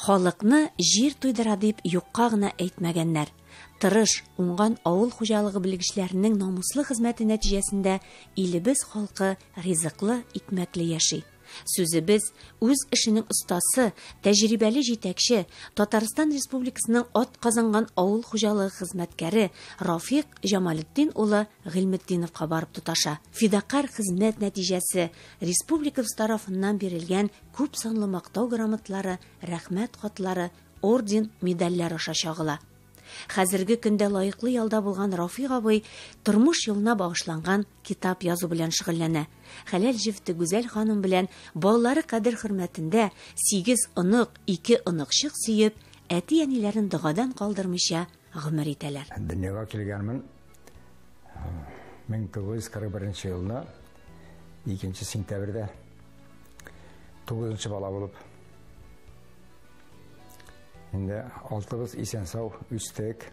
Халыкны җир туйдыра дип юкка гына әйтмәгәннәр. Тырыш, уңган авыл хуҗалыгы белгечләренең намуслы хезмәте нәтиҗәсендә илебез халкы ризыклы, икмәкле яши. Сүзебез үз эшенең остасы, тәҗрибәле җитәкче, Татарстан Республикасының ат казанган авыл хуҗалыгы хезмәткәре Рафик Җамалетдин улы Гыйлметдиновка барып тоташа. Фидакар хезмәт нәтиҗәсе республикабыз тарафыннан бирелгән күп санлы мактау грамоталары, рәхмәт хатлары, орден, медальләр аша чагыла. Хәзерге көндә лаеклы ялда булган Рафик абый тормыш юлына багышланган китап язу белән шөгыльләнә. Хәләл җифте Гүзәл ханым белән балалары кадер хөрмәтендә 8 онык, 2 оныкчык сөеп, әти-әниләрен дыгадан калдырмыйча гомер итәләр. Дөньяга килгәнмен 1941 елда 2 сентябрьдә 9 бала булып. Инде 6 исән-сау үстек.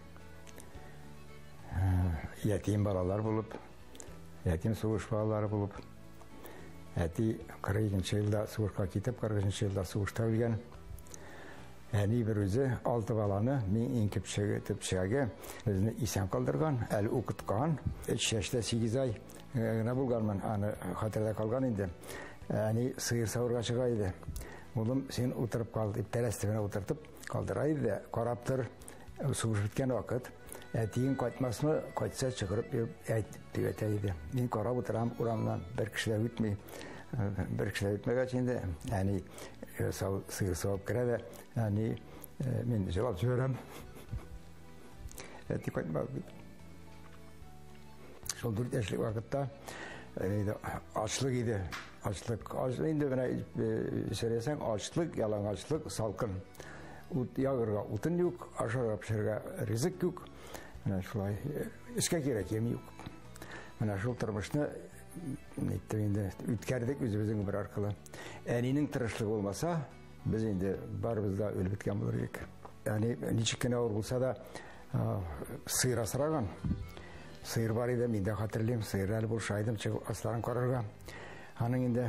Ятим балалар булып, ятим сугыш балалары булып. Әти 42 елда сугышка китеп, 43 елда сугышта үлгән. Әни бер үзе 6 баланы мин иң көпчәге безне исән калдырган, әле укыткан. 3 яшьтә 8 ай гына булганмын, аны хәтердә калган инде. Әни сыер савырга чыга иде. Улым, сен утырып кал дип тәрәстәгенә утыртып калдыра иде. Карап тор, сугыш биткән вакыт. Әтиң кайтмасмы, кайтса чыгырып әйтеп әйтә иде. Мин карап утырам, урамнан бер кеше дә үтми. Бер кеше дә үтмәгәч инде, әни сыер савып керә дә, әни мин җавап җибәрәм. Әти кайтмады. Шул 4 яшьлек вакытта ачлык иде. Ачлык инде менә сөйләсәң, ачлык, ялангачлык, салкын. Ут ягырга утын юк, ашарга пешерергә ризык юк. Менә шулай эшкә кирәк ем юк. Менә шул тормышны инде үткәрдек үзебезнең бер аркылы. Әнинең тырышлыгы булмаса, без инде барыбыз да үлеп беткән булыр идек. Яни ничек кенә авыр булса да сыер асраган. Сыер бар иде, мин дә хәтерлим, сыер әле булшайдым, чыгып асларын карарга. Аның инде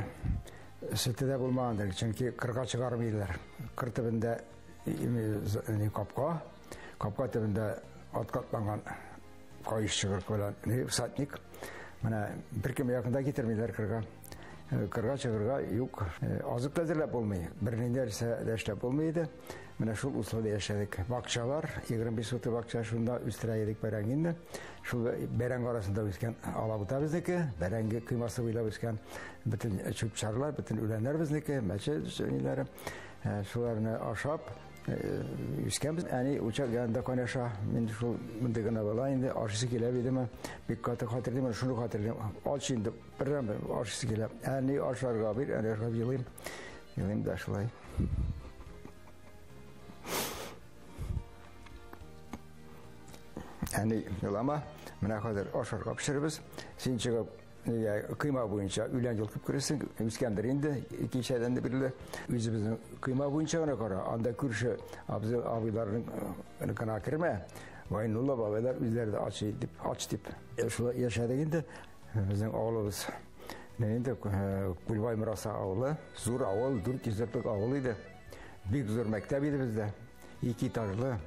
сөте дә булмагандыр, чөнки кырга чыгармыйлар. Кыр төбендә капка төбендә аткатланган кайыш чыгырык белән сатник. Менә беркем якында китермиләр кырга. Кырга чыгырга юк. Азык та әзерләп булмый. Бернинди нәрсә дә эшләп булмый иде. Менә шул условида яшәдек. Бакчалар, 25 сотый бакча шунда үстерә идек бәрәңгенне. Шул бәрәң арасында үскән алабута безнеке, бәрәңге кыймасы буйлап үскән бөтен чүп-чарлар, бөтен үләннәр безнеке, мәчет җөниләре. Шуларны ашап үскәнбез. Әни учак янында кайнаша. Мин шул монда гына була инде ашысы килә идеме. Бик каты хатırlayам, шуны хатırlayам. Ач инде берәм ашысы килә. Әни ашарга бир, әни ашарга елыйм. Елыйм да шулай. Әни елама, менә хәзер ашарга пешербез. Син чыгып кыйма буенча үлән йолкып керәсең, үскәндер инде, 2 чәйдән дә бирелә. Үзебезнең кыйма буенча гына кара, анда күрше абыйларның гына кермә. Вай нулла бабайлар үзләре дә ач дип шулай яшәдек инде. Безнең авылыбыз инде Күлбай Мираса авылы, зур авыл, 400 йортлык авыл иде. Бик зур мәктәп иде бездә, 2 этажлы.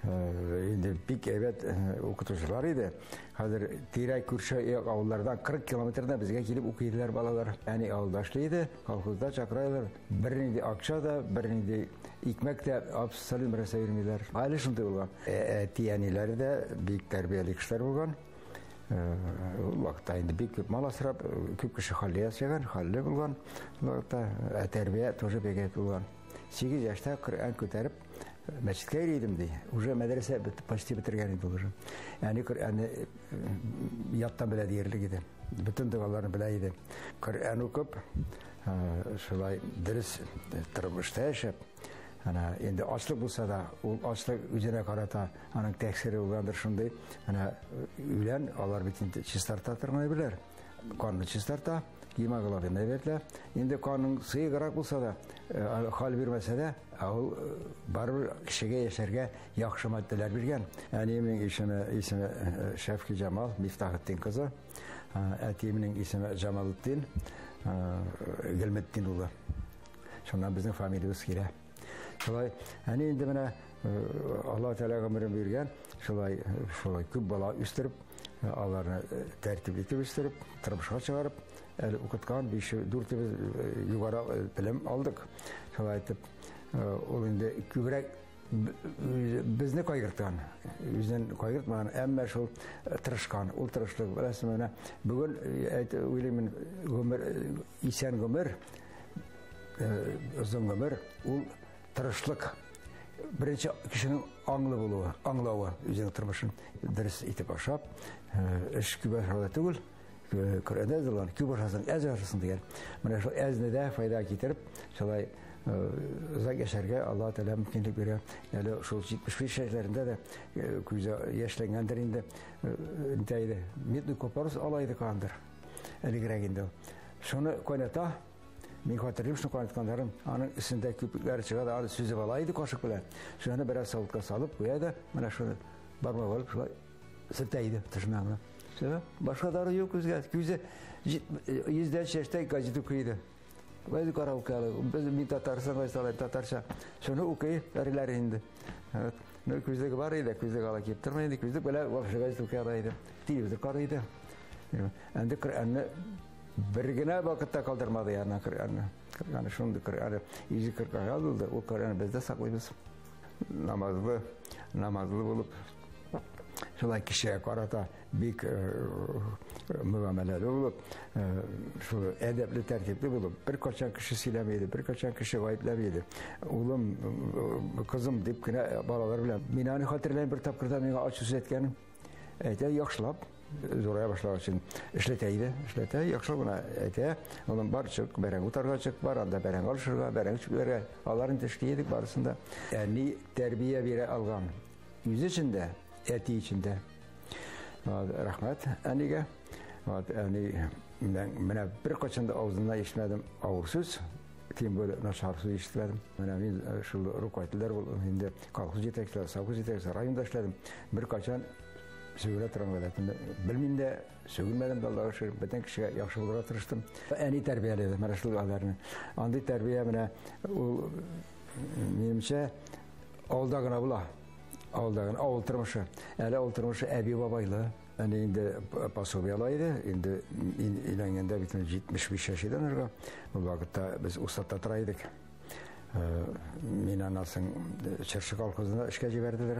Инде бик әйбәт укытучылар иде. Хәзер тирәк күрше авыллардан 40 километрда безгә килеп укыйлар балалар. Әни авылда эшләйде, колхозда чакыралар. Бернинди акча да, бернинди икмәк тә абсолют берсе бирмиләр. Әле шундый булган. Әти-әниләре дә бик тәрбияле кешеләр булган. Ул вакытта инде бик күп мал асрап, күп кеше хәлле яшәгән, хәлле булган. Вакытта тәрбия тоже бик булган. 8 яшьтә Коръән күтәреп мәчеткә йөридем ди. Уже мәдрәсә почти бетергән иде уже. Яни Коръәнне яттан белә диярлек иде. Бөтен дугаларны белә иде. Коръән укып, шулай дөрес тормышта яшәп, ана инде ачлык булса да, ул ачлык үзенә карата аның тәэсире булгандыр шундый. Ана үлән алар бит инде чистарта торган беләр. Канны чистарта, гемоглобин әйбәтле. Инде канның сыйгырак булса да, хәл бирмәсә дә, ул барыбер кешегә яшәргә яхшы матдәләр биргән. Әни минем исеме Шәфки Җамал, Мифтахетдин кызы. Әтиемнең исеме Җамалетдин, Гыйлметдин улы. Шуннан безнең фамилиябыз килә. Şolay, hani indi bana Allah Teala ömrün bergen, şolay köp bala üstürüp, allarını tertip etip üstürüp, tırmışğa çıkarıp, okutkan bir şey dürtübüz yukarı bilim aldık. Şolay etip, ol indi kübrek bizni kaygırtkan, bizden kaygırtmagan, emma şol tırışkan, ol tırışlık bilasın bugün uylimin ömür, isen ömür, uzun ömür, ol tırışlık. Birinci kişinin anglauı, üzerine tırmışın ders itip aşap, iş kübaşada tügül, Kırı'da yazılan, kübaşasının ez yaşasın diyen. Bana şu eznede fayda getirip, şalay uzak yaşarga Allah Teala mümkünlük veriyor. Yani şu 75 yaşlarında da kuyuza yaşlanganlarında nitaydı. Mitli koparız alaydı kandır. Eli gireginde. Şunu koynata, men hatırlayayım şunu koynatkanlarım. Onun üstünde küpükler çıkardı, adı süzüp alaydı koşuk bile. Şunu biraz salıtka salıp koyada, bana şunu barmak alıp şunu sırtaydı taşımağına. Başka darı yok küze yüzden şeşte gazete okuydu. Gazete kara okuyalı. Biz min Tatarsan gazete Tatarça. Şunu okuyup eriler indi. Evet. Ne küze var idi, küze kala getirmeydi, küze böyle başka gazete okuyardı. Televizyon karıydı. Endi Kur'an'ı birgine vakitte kaldırmadı yani Kur'an'ı. Yani şunu Kur'an'ı iyice Kur'an'ı aldı. O Kur'an'ı bizde saklayız. Namazlı olup şolay kişiye karata büyük muameleler olup, şu edepli tertipli bulup, birkaçan kişi silemeydi, birkaçan kişi gayiplemeydi. Oğlum, kızım deyip yine balalar bilen. Minani hatırlayın bir tapkırda bana açı söz etkenim. Ete yakşılap, zoraya başlamak için işleteydi. Yakşılap buna ete. Onun bar çık, beren utarga çık, bar anda beren alışırga, beren çıkıverge. Allah'ın teşkil yedik barısında. Yani terbiye bire algan. Yüz içinde, eti içinde. Rahmet anige. Yani ben bir kaçında ağzından işitmedim ağırsız. Kim böyle naşar söz işitmedim. Ben şu rukayetler şimdi kalkız yetekler, savkız yetekler rayında işledim. Bir kaçan söyle travmaladım. Bilminde söylmedim de Allah'a şükür. Beden kişiye yaxşı bulura tırıştım. En iyi terbiyeledim. Meraşlık ağlarını. Andı terbiye bana benimce aldağına bula. Aldağın avultırmışı. Eli avultırmışı Ebi babayla. Yani indi pasobiyalaydı. İndi ilanında bütün 75 yaşından sonra. Bu vakitte biz ustatta tıraydık. Minanasın çarşı kalkızına işkence verdiler.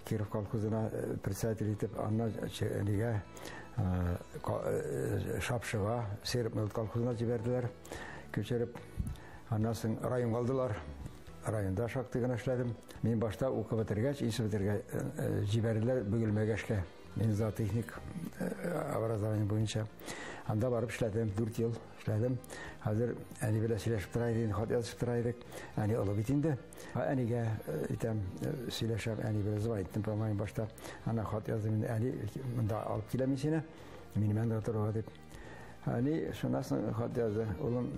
Kirov kalkızına председатель etip anna niye Şapşıva Serip Mevlüt kalkızına ciberdiler. Köçerip annasın rayın kaldılar. Rayında şaktığını işledim. Men başta oku bitirgeç, iyisi bitirge ciberdiler bugülmegeçke. Men zooteknik образование boyunca. Anda barıp işledim, 4 yıl işledim. Hazır hani böyle sileşip duraydık, hat yazıp duraydık. Hani olu bitindi. Aniga item sileşip hani böyle zıvaytım pamayın başta. Ana hat yazdım, hani da alıp kilemisine. Benim de oturup edip. Hani şunasın hat yazdı. Oğlum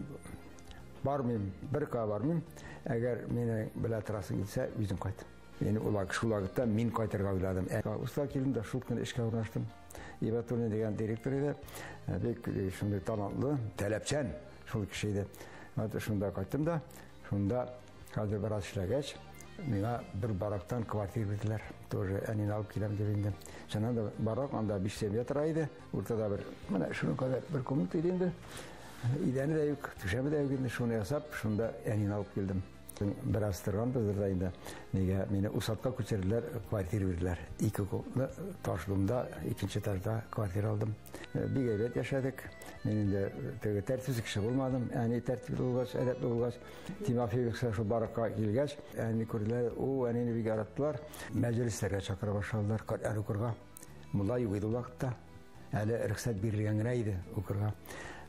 var mıyım? Bir ka var mıyım? Eğer meni böyle terası gitse yüzüm kaydı. Yani şu vakitte min kaytarga oyladım. Usta kelim de şultkın işe uğraştım. İbatulun degen direktörüydü. Pek şimdi talantlı, talepçen şul kişiydi. Hatta şunda kayttım da, şunda hazır biraz işlegeç. Bana bir baraktan kvartir verdiler. Тоже enin alıp kilem dibinde. Sonra da barak anda bir seviye taraydı. Ortada bir, bana şunun kadar bir komut edindi. İdeni de yok, tüşemi de yok. Şunu yasap, şunda enin alıp geldim. Biraz tırgan bizlerdeydi. Nege beni usatka köçerdiler, kvartir verdiler. İki taşlığımda, ikinci taşta kvartir aldım. Bir gayret yaşadık. Benim de tertipsiz kişi olmadım. Yani tertipli olgaç, edepli olgaç. Timofey yoksa şu barakka gelgeç. Yani kurdiler, o enini bir yarattılar. Meclislerine çakıra başladılar. Yani okurga. Mulla yuguydu vakitte. Yani rıksat birliğine okurga.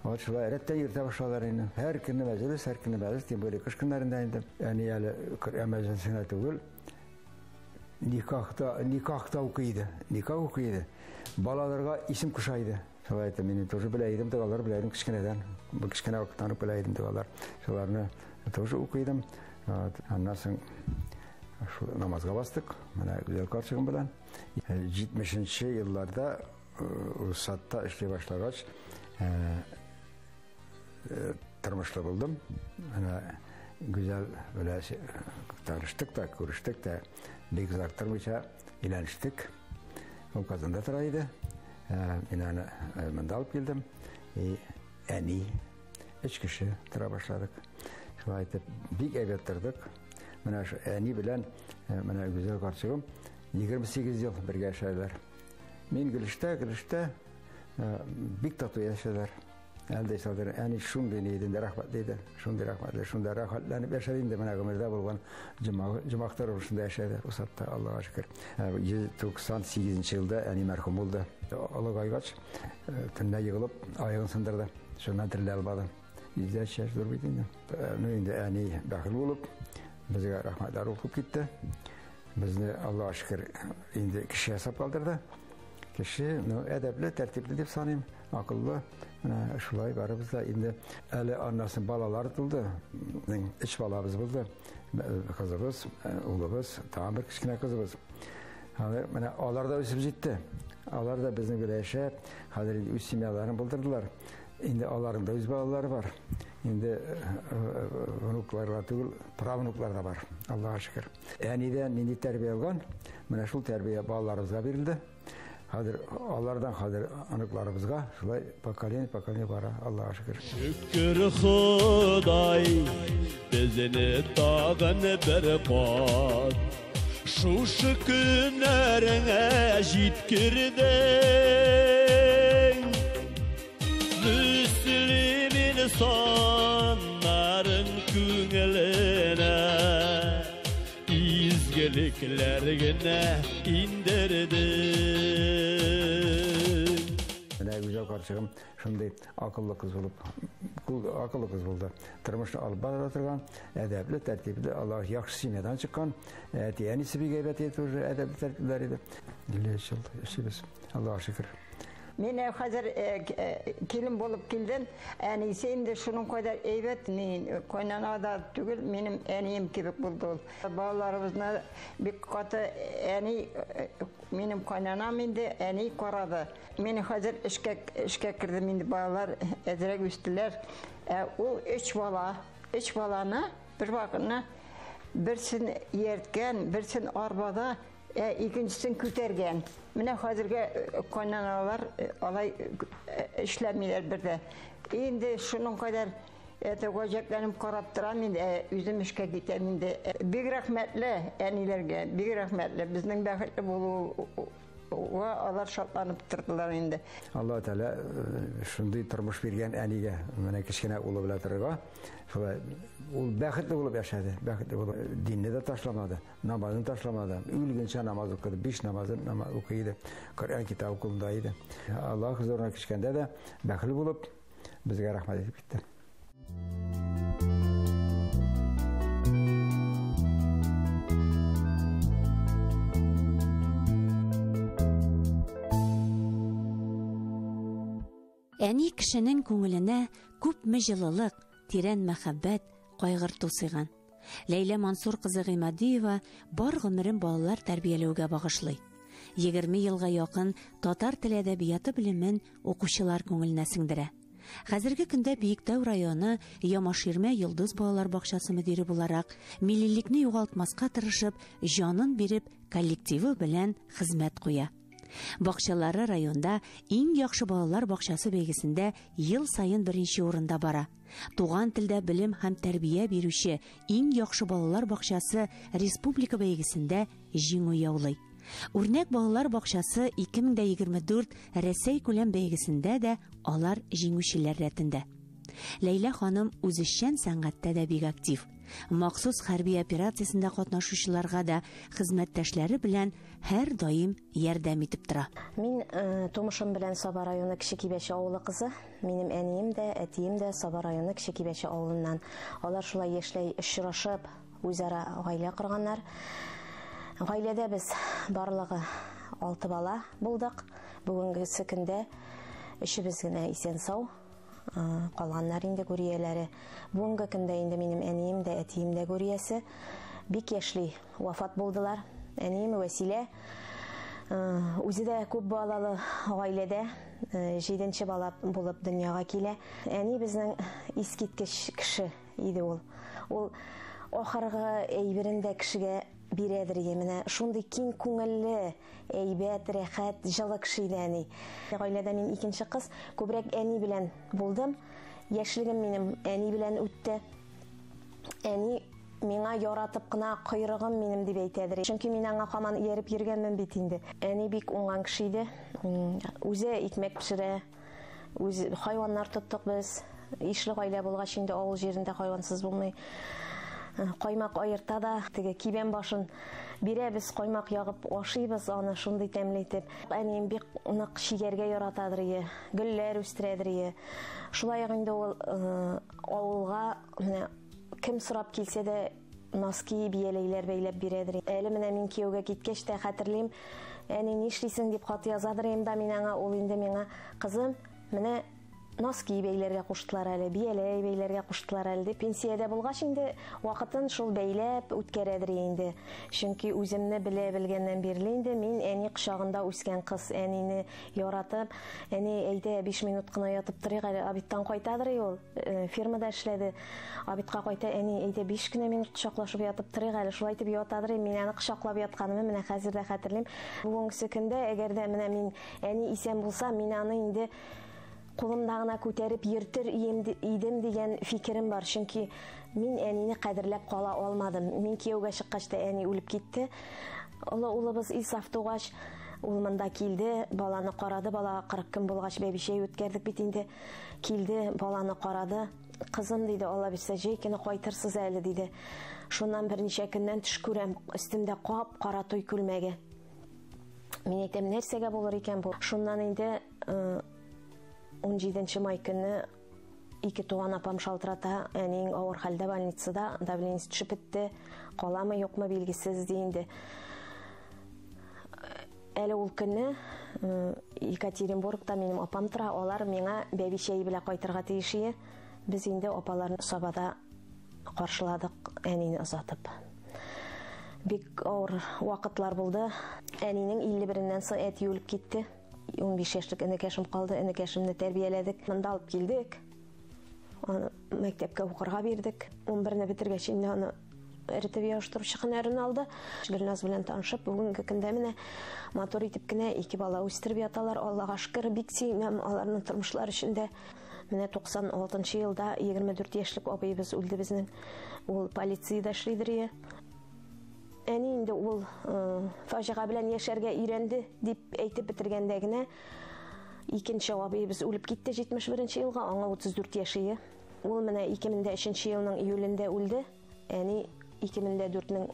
O şöyle erette yırta başladılar yine. Her günü meclis diye böyle kış günlerindeydim. Yani Kur'an meclisine değil. Nikahta okuydu. Balalarga isim kuşaydı. Şöyle beni tozu bileydim de balar bileydim kışkıneden. Bu kışkına vakittanıp bileydim de balar. Şöyle tozu okuydum. Ondan sonra şu namazga bastık. Bana güzel karşılığım bilen. 70. yıllarda Ruhsat'ta işle başlagaç. Tırmışlı buldum. güzel böyle tanıştık da, görüştük de, bir kız aktırmışa ileniştik. O kazında tıraydı. İnanı ben de alıp geldim. En iyi 3 kişi tıra başladık. Şu ayette bir ev yatırdık. Bana şu en iyi bilen, bana güzel karşılığım 28 yıl bir yaşadılar. Men gülüşte bir tatu yaşadılar. Elde sadır yani şunday neydi rahmetliydi. Şunday rahmetli, şunday rahatlanıp yaşadığım da bana gömürde bulgan cemaatler arasında yaşadı. O satta Allah'a şükür. 98. yılda yani merhum oldu. Allah gaygaç tünde yığılıp ayağını sındırdı. Şundan dirili almadım. İzleyici yaş durmaydı. Neydi yani dahil olup bize rahmetler okup gitti. Bizni Allah'a şükür indi kişi hesap kaldırdı. Kişi edepli, tertipli deyip sanayım, akıllı. Şulay barımızda indi eli annasının balaları tutuldu. İç balamız buldu. Kızımız, oğlumuz, tamam bir kiçkine kızımız. Onlar da üstümüz gitti. Onlar da bizim güleşe, hadi üst simyalarını buldurdular. Şimdi onların da üst balaları var. Şimdi unuklarla değil, pravunuklar da var. Allah'a şükür. Yani de nindi terbiye algan, şul terbiye balalarımıza verildi. Hadir Allah'dan hadir anıklarımızga şulay pakalyen bara Allah'a şükür. Şükür Huday bizini dağın berbat şu şükürlerine jitkirdin Müslüm insanların küngeline izgeliklerine indirdin Güzel karşılığım şimdi akıllı kız buldu. Tırmışını alıp bana oturgan, edepli, tertipli, Allah yakşı simyadan çıkan, yenisi bir geybet yetiyor, edepli, tertipleriydi. Dilliyiz yıl, yaşayız. Allah'a şükür. Men hazır kelin bolup keldim. Yani sen de şunun kadar evet koynana da tügül benim eniyim kebek buldu. Bağlarımızda bir katı eni benim koynanam indi eni koradı. Men hazır işe kirdim indi bağlar ezerek üstüler. O üç balana bir bakına birsin yertken, birsin arbada ikincisini kütergen. Mine hazırga koynanalar alay işlemiler bir de. Şimdi şunun kadar koyacaklarım karap duram indi, üzüm işe gitem indi. Bir rahmetli enilerge, bir rahmetli bizden bakıtlı bulu Onlar şartlanıp durdular indi. Allah Teala şunday turmuş bergen aniga, mana kichkina o'g'li bilan turgan. Shulay u baxtli bo'lib yashadi, baxtli bo'lib dinni de tashlamadi, namozini tashlamadi. O'lguncha namoz o'qidi, 5 namozini o'qiydi. Qur'on kitobi qo'lida edi. Alloh huzuruna kirganda da baxtli bo'lib bizga rahmat etib ketdi. Әни кешенең күңеленә күпме җылылык, тирән мәхәббәт, кайгырту сыйган. Ләйлә Мансур кызы Гыймадиева бар гомерен балалар тәрбияләүгә багышлый. 20 елга якын татар теле әдәбияты белемен укучылар күңеленә сеңдерә. Хәзерге көндә Биектау районы Ямаширмә Йолдыз балалар бакчасы мөдире буларак, миллилекне югалтмаска тырышып, җанын биреп, коллективы белән хезмәт куя. Бакчалары районда иң яхшы балалар бакчасы бәйгесендә ел сайын беренче урында бара. Туган телдә белем һәм тәрбия бирүче иң яхшы балалар бакчасы республика бәйгесендә җиңү яулый. Үрнәк балалар бакчасы 2024 Рәсәй күләм бәйгесендә дә алар җиңүчеләр рәтендә. Ләйлә ханым үзешчән сәнгатьтә дә бик актив. Махсус хәрби операциясендә катнашучыларга да хезмәттәшләре белән һәр даим ярдәм итеп тора. Мин тумышым белән Саба районы Кече Кибәче авылы кызы. Минем әнием дә, әтием дә Саба районы Кече Кибәче авылыннан. Алар шулай яшьләй очрашып, үзара гаилә корганнар. Гаиләдә без барлыгы 6 бала булдык. Бүгенге көндә өчебез генә исән сау. Калганнар инде күрияләре. Бүгенге көндә инде минем әнием дә, әтием дә күриясе бик яшьли вафат булдылар. Әнием Вәсилә Үзе дә күп балалы гаиләдә 7нче бала булып дөньяга килә. Әни безнең искиткеч кеше иде ул. Ул ахыргы әйберен дә кешегә бирәдер менә шундый киң күңелле, әйбәт, рәхәт, җылы кеше иде әни. Гаиләдә мин икенче кыз, күбрәк әни белән булдым. Яшьлегем минем әни белән үтте. Әни миңа яратып кына койрыгым минем дип әйтәдер. Чөнки мин аңа һаман ияреп йөргәнмен бит инде. Әни бик уңган кеше иде. Үзе икмәк пешерә. Үзе хайваннар тоттык без. Ишле гаилә булгач инде авыл җирендә хайвансыз булмый. Каймак айырта да, теге кибән башын бирәбез, каймак ягып ашыйбыз, аны шундый тәмле итеп. Әнием бик нык шигәргә яратадыр, гөлләр үстерәдер. Шулай инде ул авылга менә кем сорап килсә дә носки, бияләйләр бәйләп бирәдер. Әле менә мин кияүгә киткәч тә хәтерлим, әни нишлисең дип хат язадыр да мин аңа, ул инде миңа кызым, менә носки бәйләргә куштылар әле, бияләй бәйләргә куштылар әле. Пенсиядә булгач инде вакытын шул бәйләп үткәрәдер инде. Чөнки үземне белә белгәннән бирле инде мин әни кочагында үскән кыз, әнине яратып, әни әйдә 5 минут кына ятып торыйк әле, обедтан кайтадыр ул. Фермада эшләде. Обедка кайта, әни әйдә 5 кенә минут кочаклашып ятып торыйк әле. Шулай итеп ятадыр, мин аны кочаклап ятканымны менә хәзер дә хәтерлим. Бүгенге көндә әгәр дә менә мин әни исән булса, мин аны инде кулымдагына күтәреп йөртер идем дигән фикерем бар. Чөнки мин әнине кадерләп кала алмадым. Мин кияүгә чыккач та әни үлеп китте. Улыбыз Исаф тугач, ул монда килде, баланы карады. Балага 40 көн булгач бәбишәй үткәрдек бит инде. Килде, баланы карады. Кызым диде, Алла бирсә җәй көне кайтырсыз әле диде. Шуннан берничә көннән төш күрәм, өстемдә кап-кара туй күлмәге. Мин әйтәм, нәрсәгә булыр икән бу? Шуннан инде 17 май көнне ике туган апам шалтырата, әнинең авыр хәлдә больницада, давлениесе төшеп бетте, каламы юкмы билгесез диенде. Әле ул көнне Екатеринбургта минем апам тора, алар миңа бәбишәй белән кайтырга тиеш. Без инде апаларны сабада каршыладык, әнине озатып. Бик авыр вакытлар булды. Әнинең 51-ннән соң әти үлеп китте. 15 яшьлек энекәшем калды, энекәшемне тәрбияләдек. Монда алып килдек. Аны мәктәпкә укырга бирдек. 11-не битергәч инде аны эритеп яштыручы һөнәрен алды. Гөлназ белән танышып, бүгенге көндә менә матур итеп кенә 2 бала үстереп яталар. Аллага шөкер, бик сөйнәм аларның тормышлары өчендә. Менә 96 елда 24 яшьлек абыйбыз үлде безнең. Ул полициядә эшлидер. Әни инде ул фаҗига белән яшәргә өйрәнде дип әйтеп бетергәндә генә икенче абыйбыз үлеп китте 71 елга, аңа 34 яши. Ул менә 2003 елның июлендә үлде. Әни 2004-нең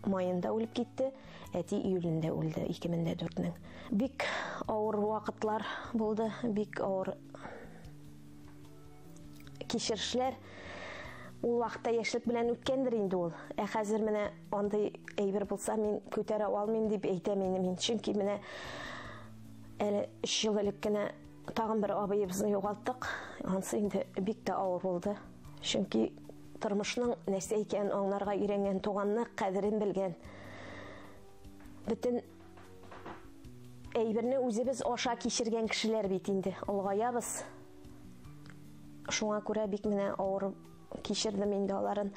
майында үлеп китте. Әти июлендә үлде 2004-нең. Бик авыр вакытлар булды, бик авыр кичерешләр. Ул вакытта яшьлек белән үткәндер инде ул. Хәзер менә андый әйбер булса мин күтәрә алмыйм дип әйтәм мин. Чөнки менә әле 3 ел элек кенә тагын бер абыйыбызны югалттык. Анысы инде бик тә авыр булды. Чөнки тормышның нәрсә икәнен аңларга өйрәнгән, туганны кадерен белгән. Бөтен әйберне үзебез аша кичергән кешеләр бит инде. Улгаябыз. Шуңа күрә бик менә авыр кичердем инде аларын.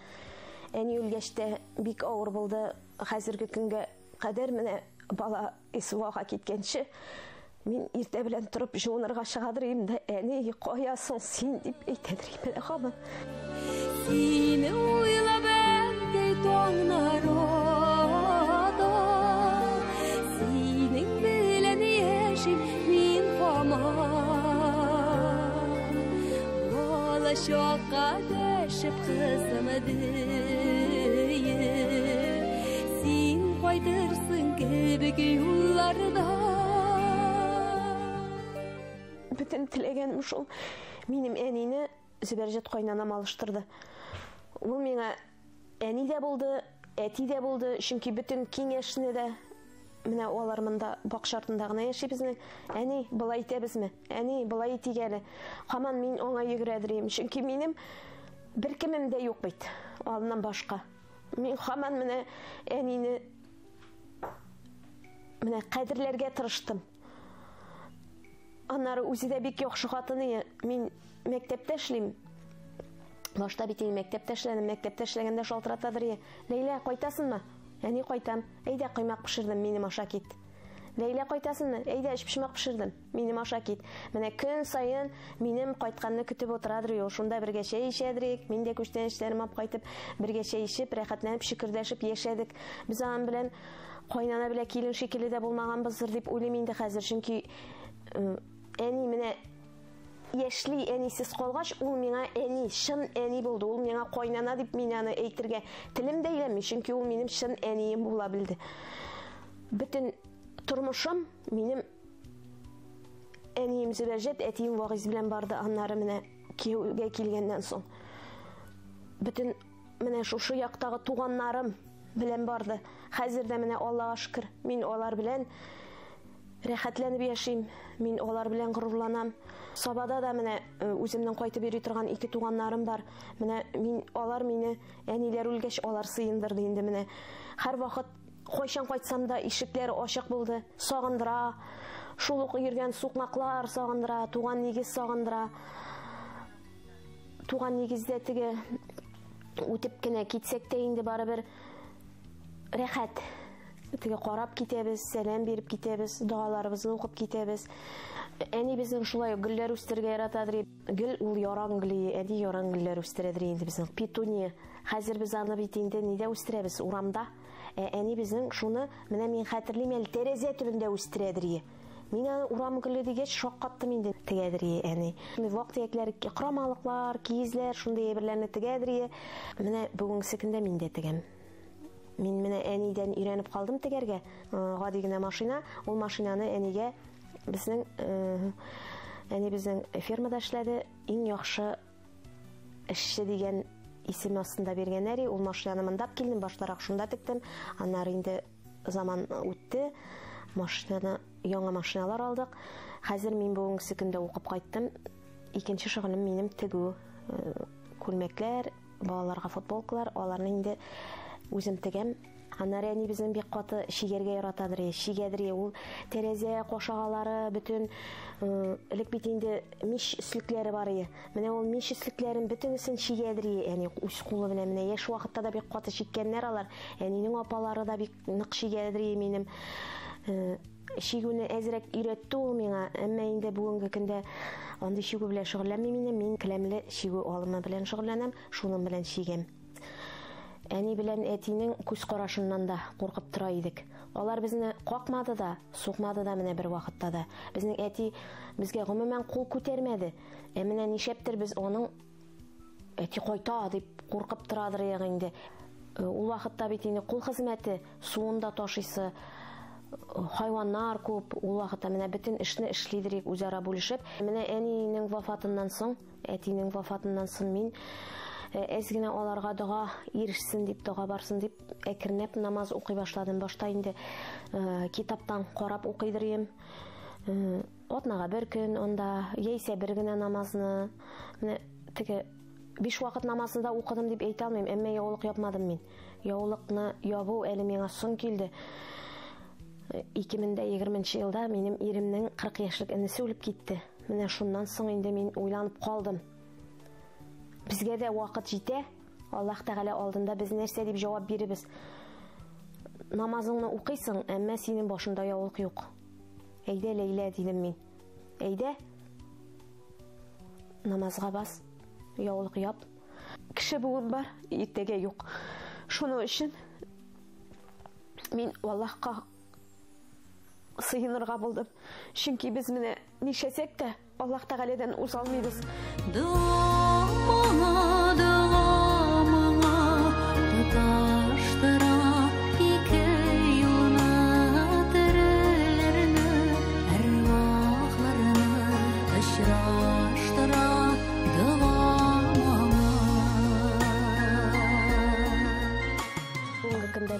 Әни үлгәч тә бик авыр булды. Хәзерге көнгә кадәр менә бала исвага киткәнче мин иртә белән торып җуынырга чыгадыр инде. Әни, каясың син дип әйтәдер инде һаман. Сине уйлап әнкәй таңнарда, синең белән яшим мин һаман. Балачакка дәшеп кызымды, син кайтырсың кебек юлларда. Бөтен теләгәнем шул. Минем әнине Зөбәрҗәт кайнанам алыштырды. Ул миңа әни дә булды, әти дә булды, чөнки бөтен киңәшне дә менә алар монда бакча артында гына яшибезме? Әни, булай итәбезме? Әни, булай итик әле. Һаман мин аңа йөгерәдерем, чөнки минем бер кемем дә юк бит, алдан башка. Мин һаман менә әнине менә кадерләргә тырыштым. Аннары үзе дә бик яхшы хатыны, мин мәктәптә эшлим. Башта бит мәктәптә эшләдем, мәктәптә эшләгәндә шалтыратадыр. Ләйлә, кайтасыңмы? Әни, кайтам. Әйдә, коймак пешердем, минем аша кит. Ләйлә, кайтасыңмы? Әйдә, эшпишмак пешердем, минем аша кит. Менә көн сайын минем кайтканны көтеп утырадыр. Шунда бергә чәй ичәдек. Мин дә күчтән эшләрем алып кайтып, бергә чәй ичеп, рәхәтләнеп, шикердәшеп яшәдек. Без аның белән кайнана белән килен шикелле дә булмаганбыздыр дип уйлыйм инде хәзер. Чөнки әни менә яшьли әнисез калгач, ул миңа әни, шын әни булды. Ул миңа кайнана дип мин аны әйтергә телем дә әйләнми, чөнки ул минем шын әнием була белде. Бөтен тормышым минем әнием Зөбәрҗәт, әтием Вагыз белән барды. Аннары менә кияүгә килгәннән соң бөтен менә шушы яктагы туганнарым белән барды. Хәзер дә менә Аллага шөкер, мин алар белән рәхәтләнеп яшим, мин алар белән горурланам. Сабада да менә үземнең кайтып йөри торган 2 туганнарым бар. Менә алар мине әниләр үлгәч алар сыендырды инде менә. Һәр вакыт кайчан кайтсам да ишекләре ачык булды. Сагындыра. Шул ук йөргән сукмаклар сагындыра, туган нигез сагындыра. Туган нигездә теге үтеп кенә китсәк тә инде барыбер рәхәт. Теге карап китәбез, сәлам биреп китәбез, дуаларыбызны укып китәбез. Әни безнең шулай гөлләр үстергә яратадыр. Гөл ул яран гөле, әни яран гөлләр үстерәдер инде безнең. Петуния. Хәзер без аны бит инде нидә үстерәбез? Урамда. Әни безнең шуны менә мин хәтерлим, әле тәрәзә төбендә үстерәдер. Мин аны урам гөле дигәч шаккаттым инде тегәдер әни. Вакыт-якләр, крамалыклар, киезләр, шундый әйберләрне тегәдер. Менә бүгенге көндә мин дә тегәм. Мин менә әнидән өйрәнеп калдым тегәргә. Гади генә машина, ул машинаны әнигә безнең әни безнең фермада эшләде, иң яхшы эшче дигән исем астында биргәннәр. Ул машинаны мондап килдем, баштарак шунда тектем. Аннары инде заман үтте. Машинаны, яңа машиналар алдык. Хәзер мин бүгенге көндә укып кайттым. Икенче шөгылем минем тегү, күлмәкләр, балаларга футболкалар, аларны инде үзем тегәм. Аннары әни безнең бик каты шигәргә яратадыр. Шигәдер ул тәрәзә кашагалары, бөтен элек бит инде мич өслекләре бар иде. Менә ул мич өслекләрен бөтенесен шигәдер әни үз кулы белән. Менә яшь вакытта да бик каты шиккәннәр алар. Әнинең апалары да бик нык шигәдер минем. Шигүне әзрәк өйрәтте ул миңа. Әмма инде бүгенге көндә андый шигү белән шөгыльләнмим. Мин келәмле шигү алымы белән шөгыльләнәм, шуның белән шигәм. Әни белән әтинең күз карашыннан да куркып тора идек. Алар безне какмады да, сукмады да менә бер вакытта да. Безнең әти безгә гомумән кул күтәрмәде. Менә нишәптер без аның әти кайта дип куркып торадыр инде. Ул вакытта бит инде кул хезмәте, суында ташыйсы, хайваннар күп. Ул вакытта менә бөтен эшне эшлидер үзара бүлешеп. Менә әнинең вафатыннан соң, әтинең вафатыннан соң мин әзгенә аларга дуга ирешсен дип, дуга барсын дип, әкренеп намаз укый башладым. Башта инде китаптан карап укыйдыр. Атнага бер көн, анда яисә бер генә намазны, менә теге 5 вакыт намазны да укыдым дип әйтә алмыйм, әмма яулык япмадым мин. Яулыкны ябу әле миңа соң килде. 2020 елда минем иремнең 40 яшьлек инесе үлеп китте. Менә шуннан соң инде мин уйланып калдым. Безгә дә вакыт җитә. Аллаһ Тәгалә алдында без нәрсә дип җавап бирибез? Намазыңны укыйсың, әмма синең башында яулык юк. Әйдә, Ләйлә, дидем мин. Әйдә. Намазга бас, яулык яп. Кеше бүген бар, иртәгә юк. Шуның өчен мин Аллаһка сыйынырга булдым. Чөнки без менә нишәсәк тә Аллаһ Тәгаләдән үз алмыйбыз.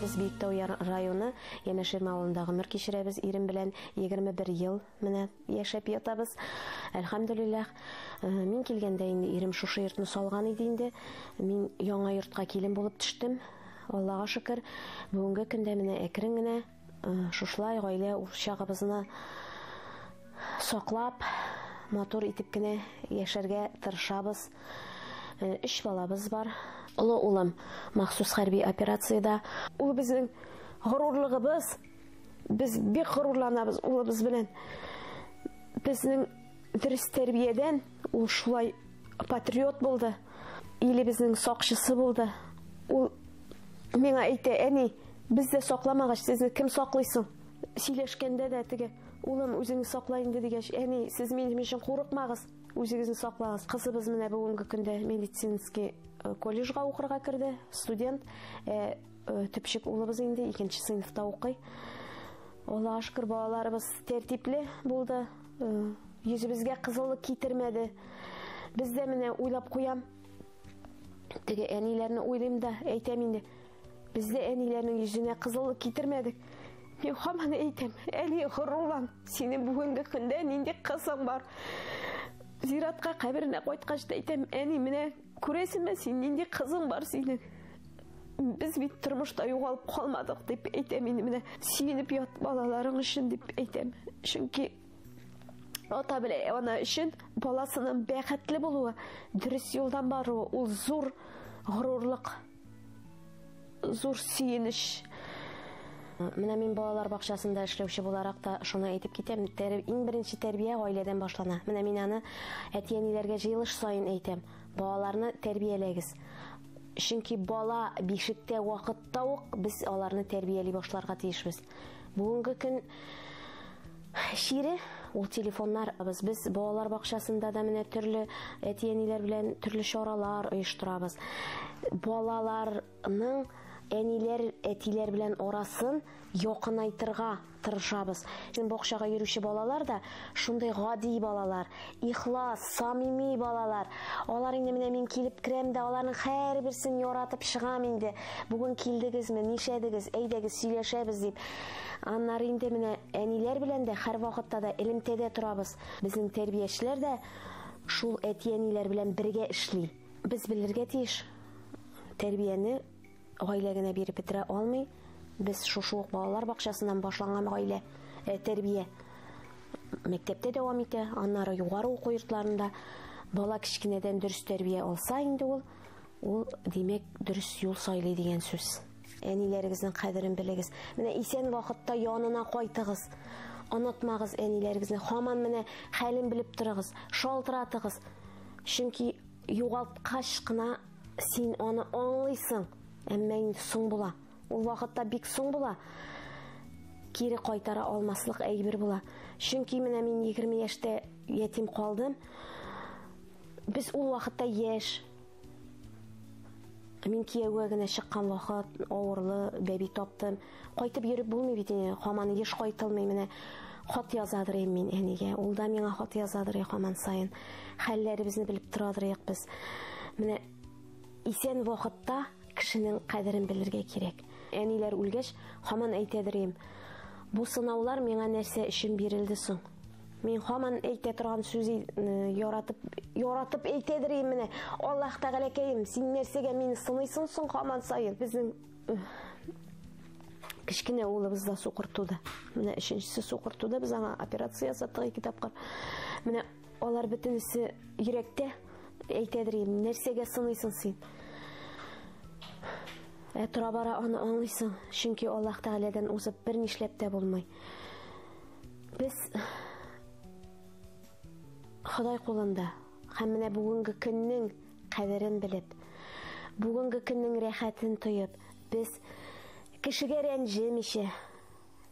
Без Биектау районы Ямаширма авылында гомер кичерәбез. Ирем белән 21 ел менә яшәп ятабыз. Әлхәмдүлиллаһ. Мин килгәндә инде ирем шушы йортны салган иде инде. Мин яңа йортка килен булып төштем. Аллага шөкер. Бүгенге көндә менә әкрен генә шушлай гаилә чагыбызны саклап, мотор итеп кенә яшәргә тырышабыз. 3 балабыз бар. Улы улым махсус хәрби операциядә. Ул безнең горурлыгыбыз. Без бик горурланабыз улыбыз белән. Безнең дөрес тәрбиядән ул шулай патриот булды. Илебезнең сакчысы булды. Ул миңа әйтә, әни, бездә сакламагач, сезне кем саклыйсың? Сөйләшкәндә дә теге, улым үзеңне саклай инде дигәч, әни, сез минем өчен курыкмагыз, үзегезне саклагыз. Кызыбыз менә бүгенге көндә медицинский колледжга укырга керде, студент. Төпчек улыбыз инде 2нче сыйныфта укый. Аллаһка шөкер, балаларыбыз тәртипле булды. Йөзебезгә кызыллык китермәде. Бездә менә уйлап куям. Теге әниләрне уйлыйм да, әйтәм инде. Бездә әниләрнең йөзенә кызыллык китермәдек. Мин һаман әйтәм, әни, горурлан, синең бүгенге көндә нинди кызың бар. Зиратка, каберенә кайткач та әйтәм, әни, менә күрәсеңме, син нинди кызың бар синең. Без бит тормышта югалып калмадык дип әйтәм инде, менә сөенеп ят балаларың өчен дип әйтәм. Чөнки ата белән ана өчен баласының бәхетле булуы, дөрес юлдан баруы, ул зур горурлык, зур сөенеч. Менә мин балалар бакчасында эшләүче буларак та шуны әйтеп китәм, иң беренче тәрбия гаиләдән башлана. Менә мин аны әти-әниләргә җыелыш саен әйтәм, балаларны тәрбияләгез. Чөнки бала бишектә вакытта ук без аларны тәрбияли башларга тиешбез. Бүгенге көн шире ул телефоннар, без балалар бакчасында да менә төрле әти-әниләр белән төрле чаралар оештырабыз. Балаларның әниләр, әтиләр белән арасын якынайтырга тырышабыз. Бакчага йөрүче балалар да шундай гади балалар, ихлас, самими балалар. Алар инде менә мин килеп керәм дә, аларның һәрберсен яратып чыгам инде. Бүген килдегезме, нишәдегез, әйдәгез, сөйләшәбез дип. Аннары инде менә әниләр белән дә һәр вакытта да элемтәдә торабыз. Безнең тәрбиячеләр дә шул әти-әниләр белән бергә эшли. Без белергә тиеш. Тәрбияне гаилә генә биреп бетерә алмый. Без шушы балалар бакчасыннан башланган гаилә тәрбия мәктәптә дәвам итә, аннары югары уку йортларында бала кичкенәдән дөрес тәрбия алса инде ул димәк дөрес юл сайлый дигән сүз. Әниләрегезнең кадерен белегез. Менә исән вакытта янына кайтыгыз. Онытмагыз әниләрегезне. Һаман менә хәлен белеп торыгыз, шалтыратыгыз. Чөнки югалткач кына син аны аңлыйсың. Әмма инде соң була. Ул вакытта бик соң була. Кире кайтара алмаслык әйбер була. Чөнки менә мин 20 яшьтә ятим калдым. Без ул вакытта яшь. Мин кияүгә генә чыккан вакыт, авырлы бәби таптым. Кайтып йөреп булмый бит инде. Һаман яшь кайтылмый менә. Хат язадыр мин әнигә. Ул да миңа хат язадыр һаман сайын. Хәлләребезне белеп торадыр без. Менә исән вакытта кешенең кадерен белергә кирәк. Әниләр үлгәч, һаман әйтәдер, бу сынаулар миңа нәрсә өчен бирелде соң? Мин һаман әйтә торган сүз яратып әйтәдер менә. Аллаһ Тәгаләкәем, син нәрсәгә мине сынайсың соң һаман сайын? Безнең кичкенә улыбыз да суқыртуда. Менә 3нчесе суқыртуда, без аңа операция ясаттык 2 тапкыр. Менә алар бөтенесе йөрәктә әйтәдер, нәрсәгә сынайсың син? Тора бара аны аңлыйсың, чөнки Аллаһ Тәгаләдән узып бер нишләп тә булмый. Без Ходай кулында, һәм менә бүгенге көннең кадерен белеп, бүгенге көннең рәхәтен тоеп, без кешегә рәнҗемичә,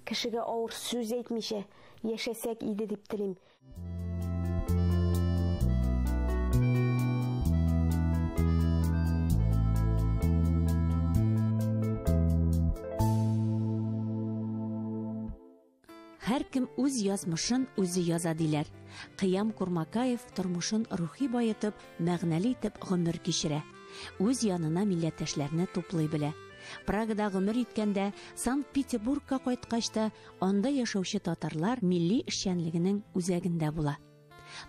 кешегә авыр сүз әйтмичә яшәсәк иде дип телим. Һәркем үз язмышын үзе яза диләр. Кыям Курмакаев тормышын рухи байытып, мәгънәле итеп гомер кичерә. Үз янына милләттәшләрне туплый белә. Прагада гомер иткәндә, Санкт-Петербургка кайткач та, анда яшәүче татарлар милли эшчәнлегенең үзәгендә була.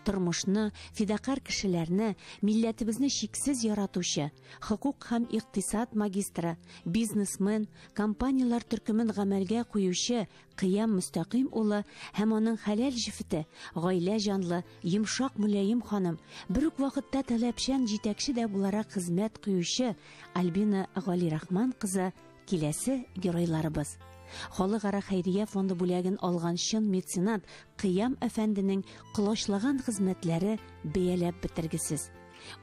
Тормышны, фидакар кешеләрне, милләтебезне шиксез яратучы, хукук һәм икътисад магистры, бизнесмен, компаниялар төркемен гамәлгә куючы Кыям Мөстәкыйм улы һәм аның хәләл җифете, гаилә җанлы, йомшак мөлаим ханым, бер үк вакытта таләпчән җитәкче дә буларак хезмәт куючы Альбина Галирахман кызы киләсе геройларыбыз. Халыкара хәйрия фонды бүләген алган чын меценат Кыям әфәнденең кылычлаган хезмәтләре бәяләп бетергесез.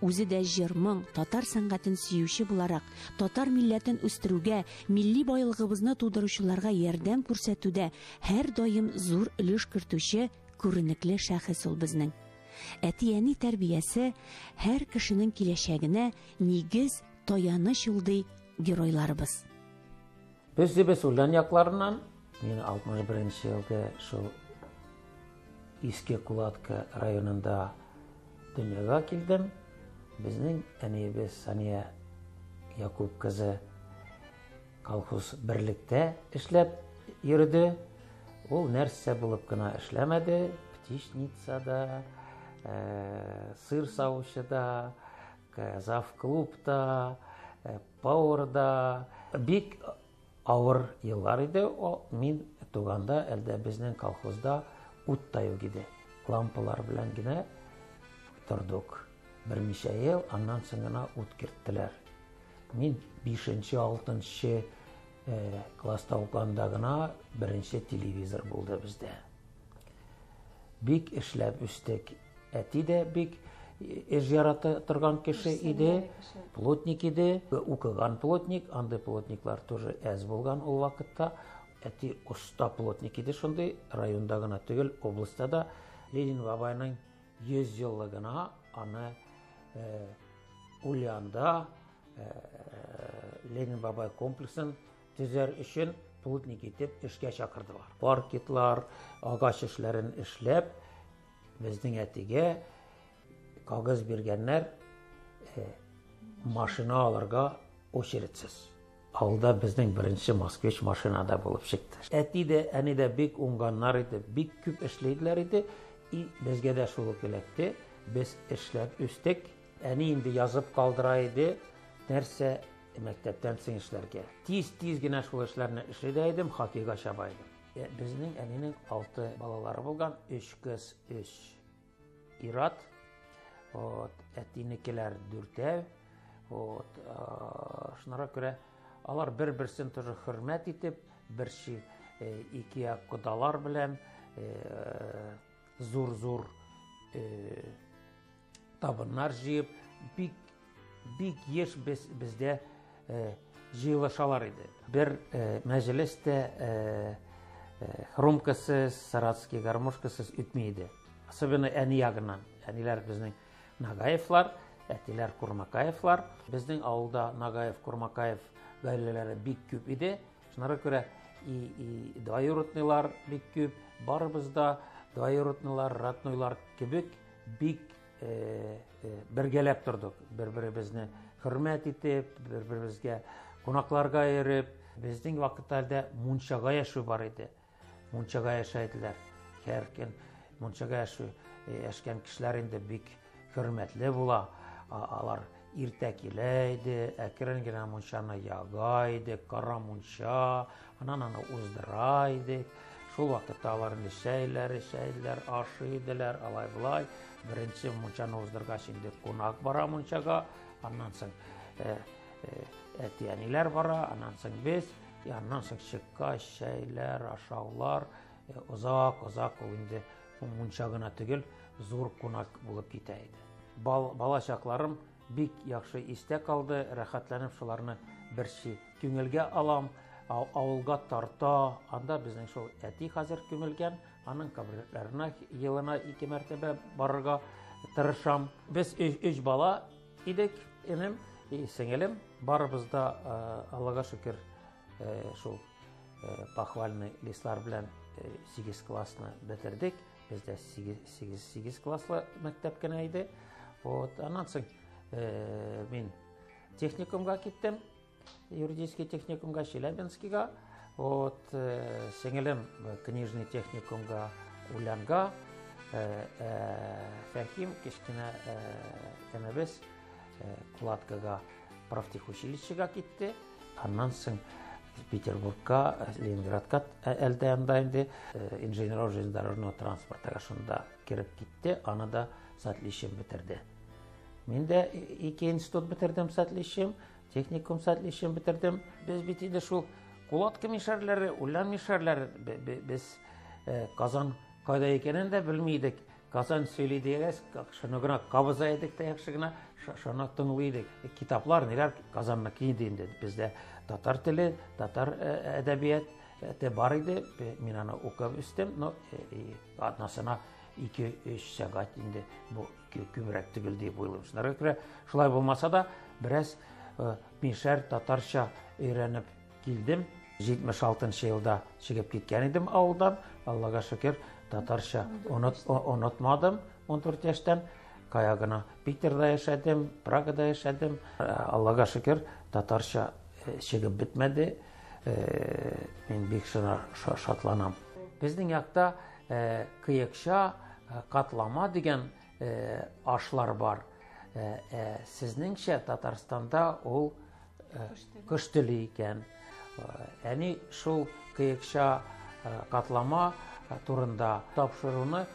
Үзе дә җыр-моң, татар сәнгатен сөюче буларак, татар милләтен үстерүгә, милли байлыгыбызны тудыручыларга ярдәм күрсәтүдә һәр даим зур өлеш кертүче күренекле шәхес ул безнең. Әти-әни тәрбиясе һәр кешенең киләчәгенә нигез, таяныч улды геройларыбыз. Біз үлән якларынан, мен 61 елда шул Иске Кулатка районында дөньяга килдем. Безнең әниебез Сания Якуб кызы колхоз берлектә эшләп йөрде. Ул нәрсә булып кына эшләмәде, птичницада, сыр савучыда, завклубта, пауэрда. Бик авыр еллар иде. Мин туганда әлдә безнең колхозда ут таю иде. Лампалар белән генә тордык. Берничә ел, аннан соң гына ут керттеләр. Мин 5-6 класста укганда гына беренче телевизор булды бездә. Бик эшләп үстек. Әти дә бик эш ярата торган кеше иде, плотник иде, укыган плотник, андый плотниклар тоже әз булган ул вакытта. Әти уста плотник иде шундый, районда гына түгел, областта да. Ленин бабайның 100 еллыгына аны Ульянда Ленин бабай комплексын төзәр өчен плотник итеп эшкә чакырдылар. Паркетлар, агач эшләрен эшләп, безнең әтигә кагыз биргәннәр машина алырга очередсез. Алда безнең беренче Москвич машинада булып чыкты. Әти дә, әни дә бик уңганнар иде, бик күп эшләйделәр иде. Безгә дә шул кирәкте. Без эшләп үстек. Әни инде язып калдыра иде. Нәрсә мәктәптән соң эшләргә. Тиз генә шул эшләрне эшләдә идем, хоккейга чаба идем. Безнең әнинең 6 балалары булган, 3 кыз, 3 ират. Әтинекеләр 4. Шунара күрә алар бер-берсен тоже хөрмәт итеп, берче ике кодалар белән зур табыннар җыеп, бик еш бездә җыелышалар иде. Бер мәҗлестә хромкасыз, саратский гармошкасыз үтми иде. Особенно әни ягыннан. Әниләр безнең Нагаевлар, әтиләр Курмакаевлар. Безнең авылда Нагаев, Курмакаев гаиләләре бик күп иде. Шунара күрә и двоюродныйлар бик күп. Барыбызда двоюродныйлар, роднойлар кебек бик бергәләп тордык. Бер-беребезне хөрмәт итеп, бер-беребезгә кунакларга йөреп, безнең вакыттарда мунчага яшәү бар иде. Мунчага яшәйделәр. Һәр көн мунчага яшәгән кешеләр инде бик хөрмәтле була. Алар иртә килә иде, әкрен генә мунчаны яга иде, кара мунча, аннан аны уздыра иде. Шул вакытта алар шәйләр, ашыйдылар, алай-булай. Беренче мунчаны уздыргач инде кунак бара мунчага, аннан соң әти-әниләр бара, аннан соң без, аннан соң чыккач шәйләр, ашаулар, озак ул инде мунча гына түгел, зур кунак булып китә иде. Бала чакларым бик яхшы истә калды, рәхәтләнеп шуларны берче күңелгә алам. Авылга тарта, анда безнең шул әти хәзер күмелгән, аның каберләренә елына 2 мәртәбә барырга тырышам. Без 3 бала идек, энем, сеңелем, барыбыз да Аллага шөкер шул похвальный листлар белән 8 классны бетердек. Бездә 8 класслы мәктәп кенә иде. Аннан соң мин техникумга киттем. Юридический техникумга, Челябинскига. Сеңелем книжный техникумга Улянга Фәхим кешкенә әмәбез Кулаткага профтехучилищега китте. Аннан соң Петербургка, Ленинградка әлдәнда инде инженер железнодорожного транспортага шунда киреп китте. Аны да с отличием бетерде. Мин дә 2 институт бетердем с отличием, техникум с отличием бетердем. Без бит инде шул Кулатка мишәрләре, Улян мишәрләре без Казан кайда икәнен дә белмидек. Казан сөйли дигәс, шуны гына кабыза идек тә яхшы гына, шуны тыңлый идек. Китаплар ниләр Казанныкы инде инде. Бездә татар теле, татар әдәбият бар иде. Мин аны укып үстем, но атнасына 2-3 сәгать инде бу күбрәк түгел дип уйлыйм. Шуннан күрә шулай булмаса да бераз мишәр татарча өйрәнеп килдем. 76 елда чыгып киткән идем авылдан. Аллага шөкер, татарча онытмадым 14 яшьтән. Кая гына Питерда яшәдем, Прагада яшәдем. Аллага шөкер, татарча чыгып бетмәде. Мин бик шатланам. Безнең якта кыекча катлама дигән ашлар бар. Сезнеңчә Татарстанда ул кыш теле икән. Әни шул кыекча катлама турында тапшыруны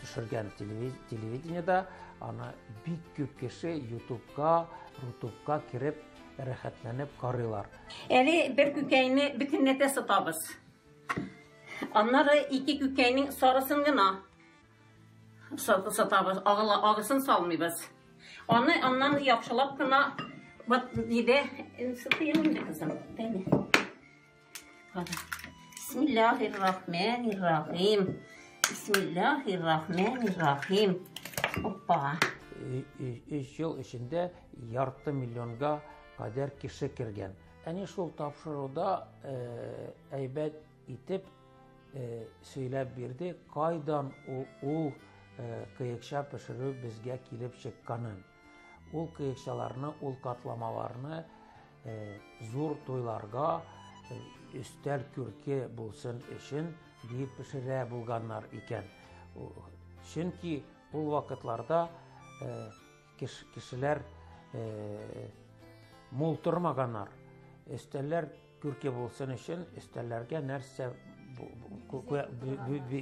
төшергән телевидениеда, аны бик күп кеше YouTube'ка киреп рәхәтләнеп карыйлар. Әле бер күкәйне бөтенләтә сатабыз. Аннары 2 күкәйнең сарысын гына сатабыз, агысын салмыйбыз. Аны аннан яхшылап кына вот диде сатыйм ди кызым. Бисмиллаһир-рахманир-рахим. Бисмиллаһир-рахманир-рахим. Опа. 3 ел эчендә ярты миллионга кадәр кеше кергән. Әни шул тапшыруда әйбәт итеп сөйләп бирде, кайдан ул кыекча пешерү безгә килеп чыкканын. Ул кыекчаларны, ул катламаларны зур тойларга өстәл күрке булсын өчен дип пешерә булганнар икән. Чөнки ул вакытларда кешеләр мул тормаганнар. Өстәлләр күрке булсын өчен өстәлләргә нәрсә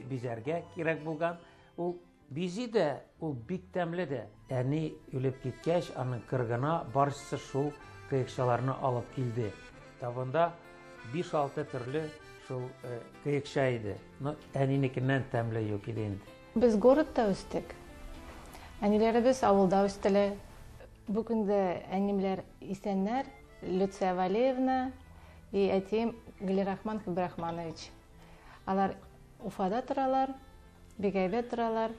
бизәргә кирәк булган. Ул бизи дә, ул бик тәмле дә. Әни үлеп киткәч, аның кыргына барысы шул кыекчаларны алып килде. Табында 5-6 төрле шул кыекча иде. Но әнинекеннән тәмле юк иде инде. Без городта үстек. Әниләребез авылда үстеләр. Бүген дә әнимләр исәннәр, Люция Валеевна и әтием Гөлрахман Хибрахманович. Алар Уфада торалар, бик әйбәт торалар.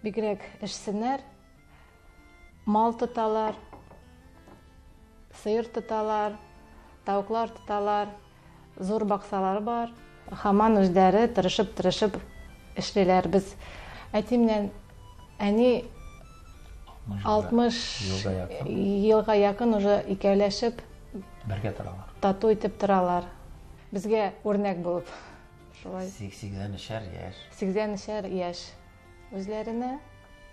Бигрәк эшсеннәр, мал тоталар, сыер тоталар, тавыклар тоталар, зур баксалар бар. Хаман үзләре тырышып эшлиләр. Без әтимнән әни 60 елга якын уже икәүләшеп Бергә торалар. Тату итеп торалар. Безгә үрнәк булып. Шулай 80-шәр яшь. 80-шәр яшь. Үзләренә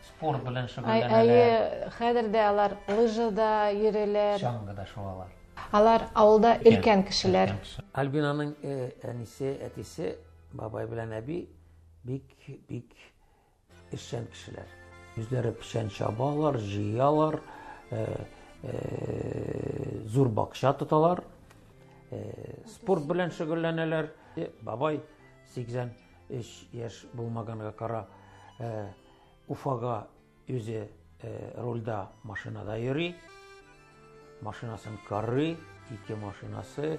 Спорт белән шөгыльләнәләр. Хәзер дә алар лыжада йөриләр. Шаңгыда шуалар. Алар авылда өлкән кешеләр. Альбинаның әнисе, әтисе, бабай белән әби бик эшчән кешеләр. Үзләре печән чабалар, җыялар, зур бакча тоталар, спорт белән шөгыльләнәләр. Бабай 83 яшь булмаганга кара Уфага үзе рульда машинада йөри. Машинасын карый, 2 машинасы,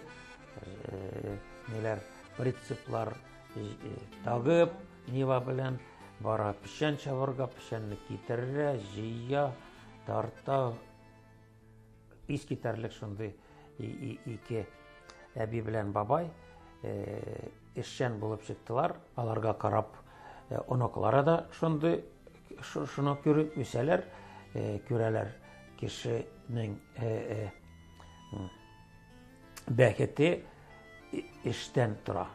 неләр прицеплар тагып, Нива белән бара печән чабарга, печәнне китерә, җыя, тарта. Искитәрлек шундый 2 әби белән бабай эшчән булып чыктылар. Аларга карап, оныклары да шундый шуны күреп үсәләр, күрәләр кешенең бәхете эштән тора.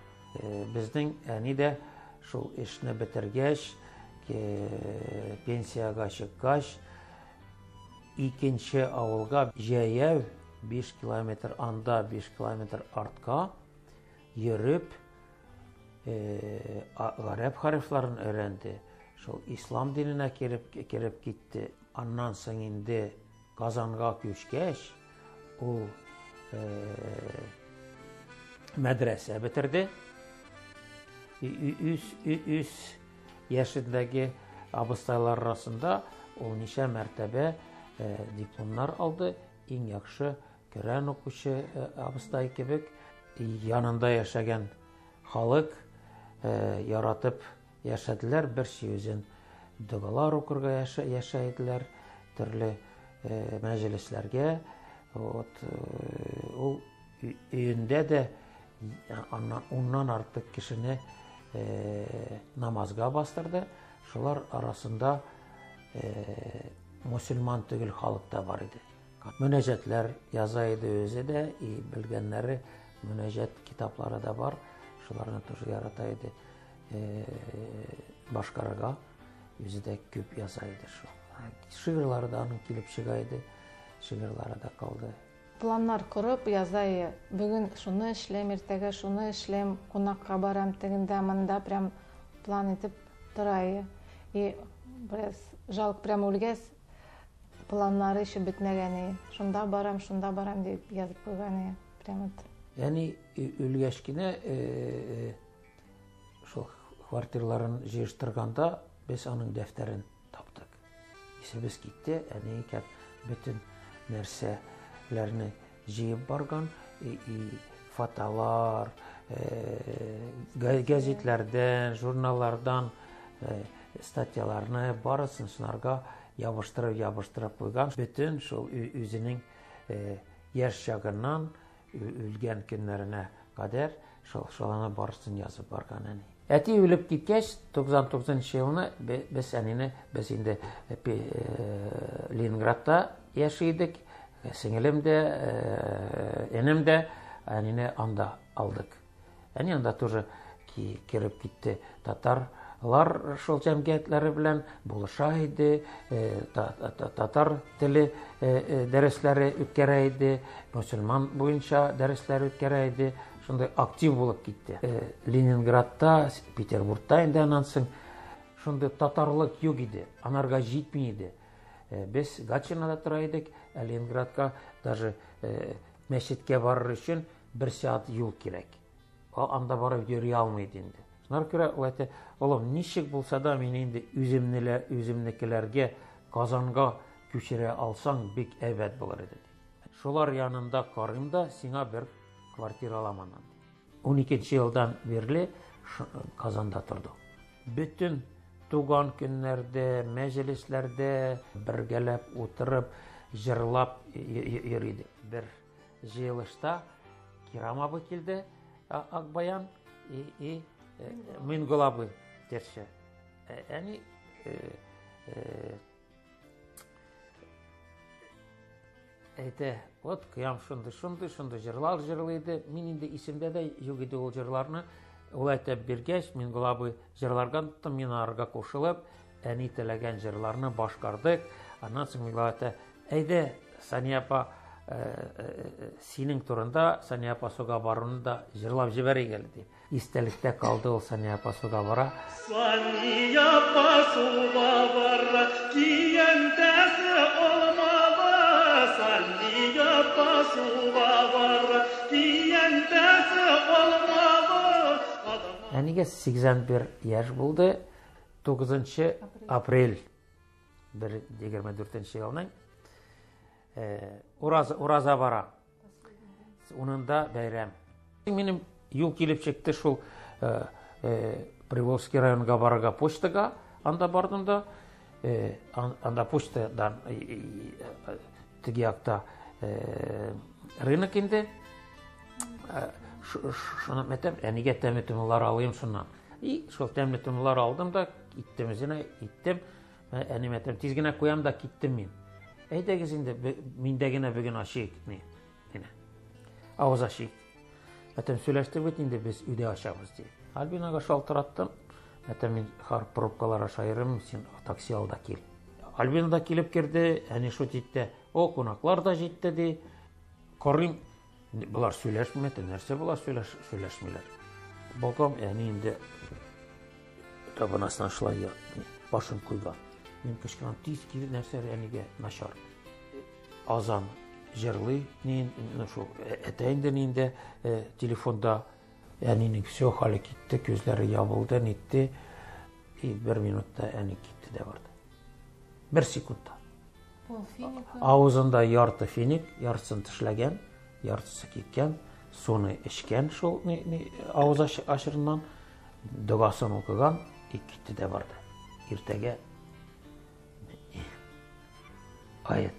Безнең әни дә шул эшне бетергәч, пенсияга чыккач, икенче авылга җәяү 5 километр анда, 5 километр артка йөреп, гарәп харифларын өйрәнде. Шул ислам диненә киреп китте. Аннан соң инде Казанга күчкәч, ул мәдрәсә бетерде. Үз яшендәге абыстайлар арасында ул ничә мәртәбә дипломнар алды. Иң яхшы Коръән укучы абыстай кебек, янында яшәгән халык яратып яшәделәр, бер сүзен дугалар укырга яшәйделәр, төрле мәҗлесләргә. Ул өендә дә оннан артык кешене намазга бастырды. Шулар арасында мөселман түгел халык та бар иде. Мөнәҗәтләр яза иде үзе дә, белгәннәре мөнәҗәт китаплары да бар. Шуларны тоже ярата иде. Башкарага үзе дә күп яза иде. Шигырьләре дә аның килеп чыга иде. Шигырьләре дә калды. Планнар корып, язай, бүген шуны эшләм, иртәгә шуны эшләм, кунакка барам, тегендә монда прям план итеп торай. И biraz жалк прям үлгәс, планнары еще бетмәгән. Шунда барам дип язып куйган. Прям Яни үлгәч кенә шул квартираларын җыештырганда без аның дәфтәрен таптык. Исебез китте, әни икән бөтен нәрсәләрне җыеп барган, фотолар, газетләрдән, журналлардан статьяларны барысын шунарга ябыштырып куйган. Бөтен шул үзенең яшь чагыннан үлгән көннәренә кадәр шуланы барысын язып барган әни. Әти үлеп киткәч, 99 елны без әнине, без инде Ленинградта яшидек, сеңелем дә, энем дә әнине анда алдык. Әни анда тоже киреп китте. Татарлар шул җәмгыятьләре белән булыша иде, татар теле дәресләре үткәрә иде, мөселман буенча дәресләре үткәрә иде. Шундай актив булып китте. Ленинградта, Петербургта инде аннан соң шундай татарлык юк иде, анарга җитми иде. Без Гатчинада тора идек, Ленинградка даже мәчеткә барыр өчен 1 сәгать юл кирәк. Анда барып йөри алмый инде. Шуннан күрә ул әйтә, "Олым, ничек булса да мин инде үземнекеләргә Казанга күчерә алсаң, бик әйбәт булыр иде." Шулар янында карыйм да, сиңа бер квартира аламан. 12 елдан бирле Казанда торды. Bütün туган көннәрдә, мәҗлесләрдә бергәләп утырып, җырлап йөриде. Бер җыелышта Кирам абый килде, Акбаян и Мингол абый терше. Әни әйтә, вот кыям шундай җырлар җырлайды. Мин инде исемдә дә юк иде ул җырларны. Ул әйтеп биргәч, Мингол абый җырларга тоттым, мин арга кушылып, әни теләгән җырларны башкардык. Аннан соң Мингол әйтә, әйдә, Сания апа, синең турында Сания апа суга баруны да җырлап җибәрик әле ди. Истәлектә калды ул Сания апа суга бара. Сания апа суга бара, киендәсе олмалы. Сания апа суга бара, киендәсе олмалы. Әнигә 81 яшь булды. 9 апрель 24 елның ураза бара. Унында бәйрәм. Минем юл килеп чыкты шул Приволжский районга барага почтага. Анда бардым да, анда почтадан теге якта рынок инде. Шуны мәтәм, әнигә тәмле томлар алыйм шуннан. И шул тәмле томлар алдым да, иттем үзенә, иттем. Әни мәтәм, тиз генә куям да киттем мин. Әйдәгез инде, миндә генә бүген ашыйк. Авыз ашыйк. Мәтәм сөйләштек бит инде, без өйдә ашабыз ди. Альбинага шалтыраттым. Әтә мин хар пробкалар ашайрым, син такси алда кил. Альбина да килеп керде, әни шут итте. О, кунаклар да җитте ди. Карыйм, булар сөйләшмәде, нәрсә булар сөйләшмиләр. Бакам, әни инде табанасына шулай башын куйган. Мин кычкырам, тиз кил, нәрсә әнигә начар. Азан җырлый, шул әтәйнде инде телефонда әнинең все хәле китте, күзләре ябылды, нитте. И 1 минутта әни китте дә барды. 1 секундта. Авызында ярты финик, яртысын тешләгән, яртысы киткән, суны эчкән шул авыз ашырыннан, дугасын укыган, и китте дә барды. Иртәгә аят.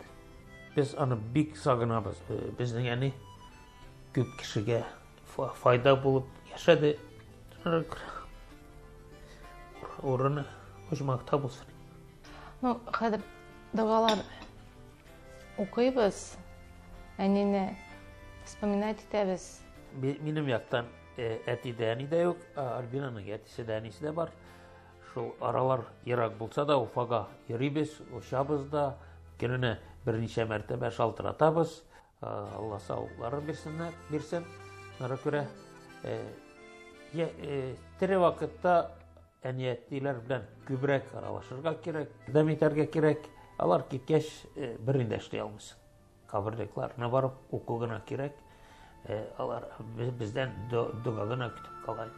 Без аны бик сагынабыз. Безнең әни күп кешегә файда булып яшәде. Урыны ожмакта булсын. Ну, хәзер дугалар укыйбыз, әнине вспоминать итәбез. Минем яктан әти дә, әни дә юк, Альбинаның әтисе дә, әнисе дә бар. Шул аралар ерак булса да, Уфага йөрибез, очабыз да, көненә берничә мәртәбә шалтыратабыз. Алла саулыкларын бирсен. Нара күрә тере вакытта әниятиләр белән күбрәк аралашырга кирәк, ярдәм итәргә кирәк. Алар киткәч бернидә эшли алмыйсың. Каберлекларына барып уку гына кирәк. Алар бездән дуга гына көтеп калган.